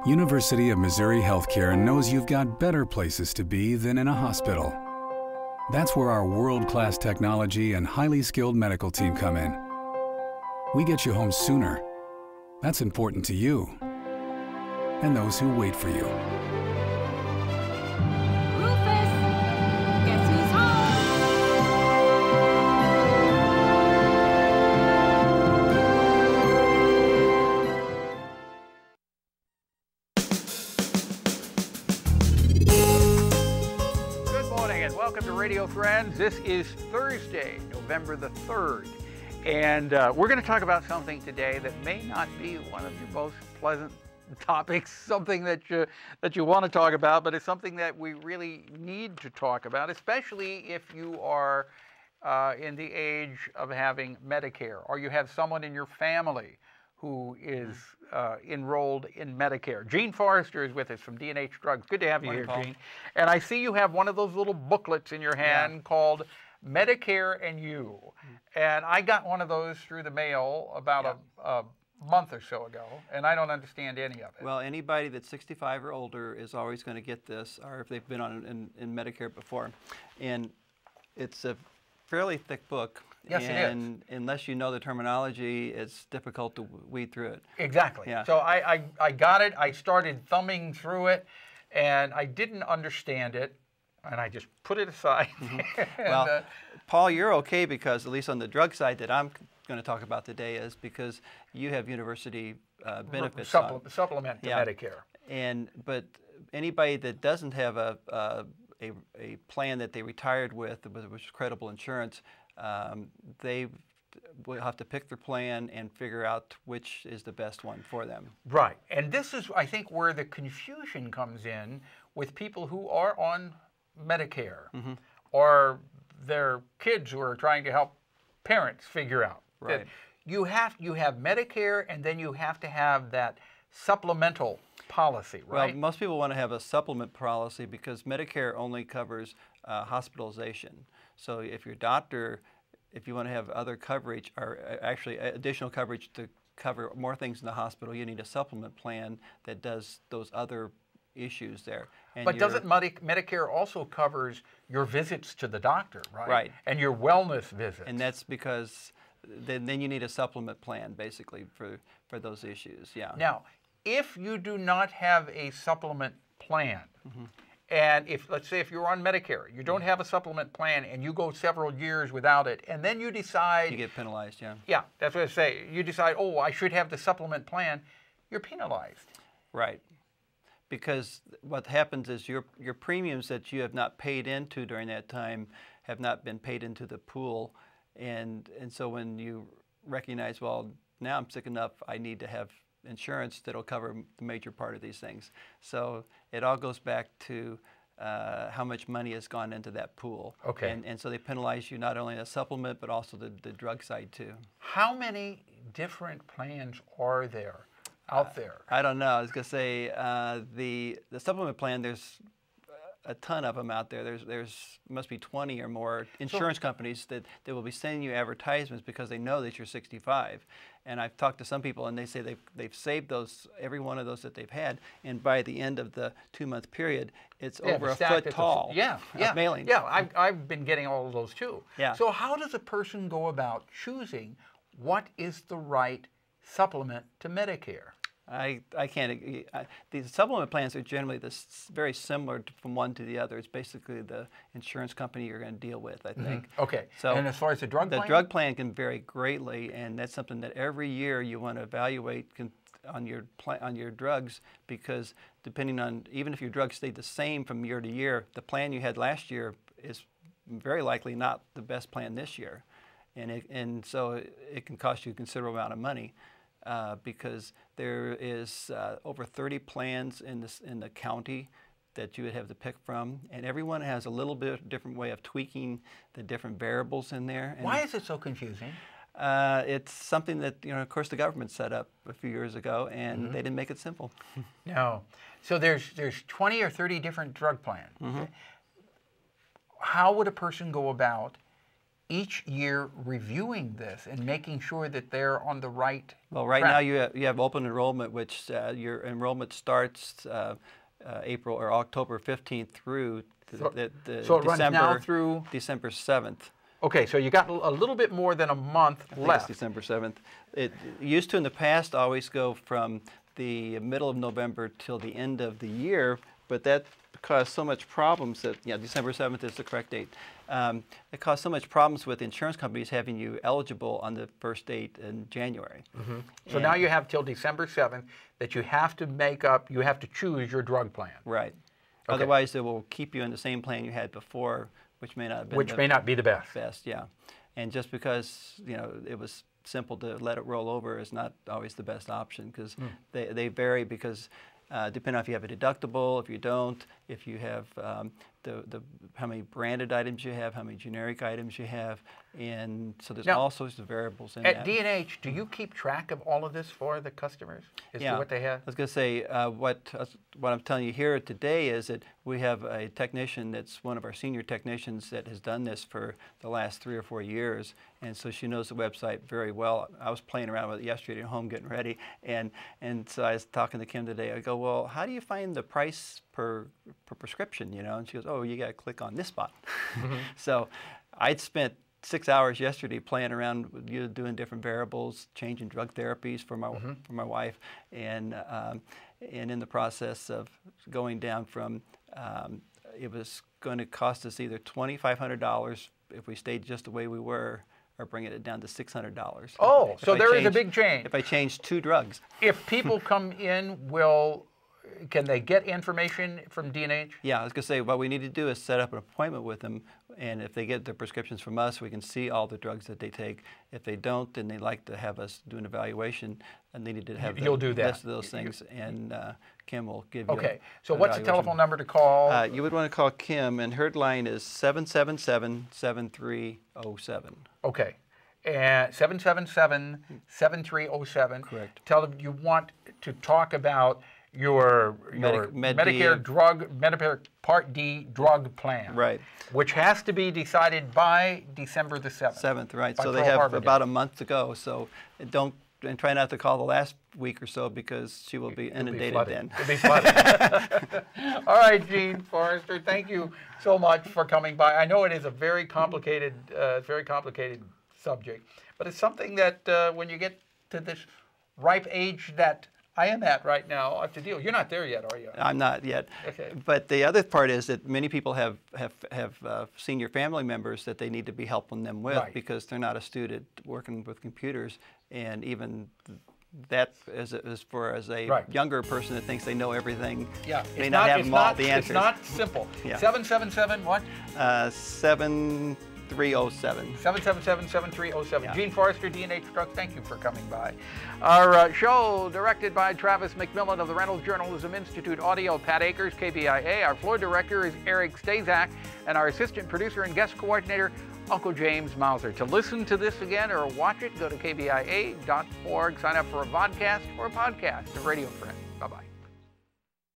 University of Missouri Healthcare knows you've got better places to be than in a hospital. That's where our world-class technology and highly skilled medical team come in. We get you home sooner. That's important to you and those who wait for you. Rufus, guess who's home? Good morning and welcome to Radio Friends. This is Thursday, November the 3rd. And we're going to talk about something today that may not be one of your most pleasant topics, something that you want to talk about, but it's something that we really need to talk about, especially if you are in the age of having Medicare, or you have someone in your family who is enrolled in Medicare. Gene Forrester is with us from D&H Drugstore. Good to have you here, Gene. And I see you have one of those little booklets in your hand called Medicare and You. And I got one of those through the mail about a month or so ago, and I don't understand any of it. Well, anybody that's 65 or older is always going to get this, or if they've been on in Medicare before. And it's a fairly thick book. Yes, and it is. Unless you know the terminology, it's difficult to weed through it. Exactly. Yeah. So I got it, I started thumbing through it, and I didn't understand it, and I just put it aside. And, well, Paul, you're okay because, at least on the drug side that I'm going to talk about today, is because you have university benefits. Supplement to Medicare. But anybody that doesn't have a plan that they retired with, which is credible insurance, they will have to pick their plan and figure out which is the best one for them. Right. And this is, I think, where the confusion comes in with people who are on Medicare or their kids who are trying to help parents figure out that you have Medicare, and then you have to have that supplemental policy, right? Well, most people want to have a supplement policy because Medicare only covers hospitalization. So if your doctor, if you want to have other coverage, or actually additional coverage to cover more things in the hospital, you need a supplement plan that does those other issues there. And but doesn't Medicare also covers your visits to the doctor, right? Right. And your wellness visits. And that's because then you need a supplement plan, basically, for those issues, yeah. Now, if you do not have a supplement plan, and let's say if you're on Medicare, you don't have a supplement plan, and you go several years without it, and then you decide... You get penalized, yeah. Yeah, that's what I say. You decide, oh, I should have the supplement plan, you're penalized. Right. Because what happens is your premiums that you have not paid into during that time have not been paid into the pool, and so when you recognize, well, now I'm sick enough, I need to have insurance that'll cover the major part of these things. So it all goes back to how much money has gone into that pool. Okay. And so they penalize you not only a supplement, but also the drug side too. How many different plans are there out there? I don't know. I was going to say the supplement plan, there's a ton of them out there. There's must be 20 or more insurance companies that will be sending you advertisements because they know that you're 65. And I've talked to some people, and they say they've saved those, every one of those that they've had, and by the end of the 2-month period, it's over a foot tall. Mailing. Yeah, I've been getting all of those too. Yeah. So how does a person go about choosing what is the right supplement to Medicare? I can't. These supplement plans are generally very similar from one to the other. It's basically the insurance company you're going to deal with, I think. Okay. So and as far as the drug plan? The drug plan can vary greatly, and that's something that every year you want to evaluate on your drugs, because depending on, even if your drugs stayed the same from year to year, the plan you had last year is very likely not the best plan this year, and so it can cost you a considerable amount of money. Because there is over 30 plans in the county that you would have to pick from, and everyone has a little bit different way of tweaking the different variables in there. And why is it so confusing? It's something that, of course, the government set up a few years ago, and they didn't make it simple. No. So there's 20 or 30 different drug plans. How would a person go about each year reviewing this and making sure that they're on the right Well, right track? now you have open enrollment, which your enrollment starts April or October 15th through So it December, runs now through December 7th. Okay, so you got a little bit more than a month I think left. it's December 7th. It used to in the past always go from the middle of November till the end of the year, but that caused so much problems that, yeah, December 7th is the correct date. It caused so much problems with insurance companies having you eligible on the first date in January. So now you have till December 7th that you have to make up, you have to choose your drug plan. Right. Okay. Otherwise, it will keep you in the same plan you had before, which may not have been Which may not be the best. yeah. And just because, you know, it was simple to let it roll over is not always the best option, because they vary, because depending on if you have a deductible, if you don't, if you have how many branded items you have, how many generic items you have, and so there's Now, all sorts of variables in At that. D&H, do you keep track of all of this for the customers as to what they have? I was going to say, what I'm telling you here today is that we have a technician that's one of our senior technicians that has done this for the last 3 or 4 years, and so she knows the website very well. I was playing around with it yesterday at home getting ready, and so I was talking to Kim today. I go, well, how do you find the price per prescription, you know? And she goes, oh, you got to click on this spot. So I'd spent 6 hours yesterday playing around with doing different variables, changing drug therapies for my wife, and in the process of going down from it was going to cost us either $2,500 if we stayed just the way we were, or bringing it down to $600. Oh, so there is a big change. If I change 2 drugs. If people come in, can they get information from D&H? Yeah, I was going to say, what we need to do is set up an appointment with them, and if they get their prescriptions from us, we can see all the drugs that they take. If they don't, then they'd like to have us do an evaluation, and they need to have You'll do that. list of those things, and Kim will give you Okay, so an what's the evaluation. telephone number to call? You would want to call Kim, and her line is 777-7307. Okay, and 777-7307. Correct. Tell them you want to talk about your Medicare Part D drug plan. Right. Which has to be decided by December the 7th. 7th, right. By So they Pearl have Harbor about Day. a month to go. So and try not to call the last week or so, because she will be inundated then. It'll be flooded. All right, Gene Forrester, thank you so much for coming by. I know it is a very complicated subject, but it's something that when you get to this ripe age that I am at right now, I have to deal. You're not there yet, are you? I'm not yet. Okay. But the other part is that many people have senior family members that they need to be helping them with, Right. because they're not astute at working with computers, and even that as a Right. younger person that thinks they know everything, Yeah. may not have all the answers. It's not simple. Yeah. 777 what? 7307. 777-7307. Yeah. Gene Forrester, D&H Drugstore, thank you for coming by. Our show directed by Travis McMillan of the Reynolds Journalism Institute Audio, Pat Akers, KBIA. Our floor director is Eric Stazak, and our assistant producer and guest coordinator, Uncle James Mauser. To listen to this again or watch it, go to kbia.org, sign up for a vodcast or a podcast of Radio Friends. Bye-bye.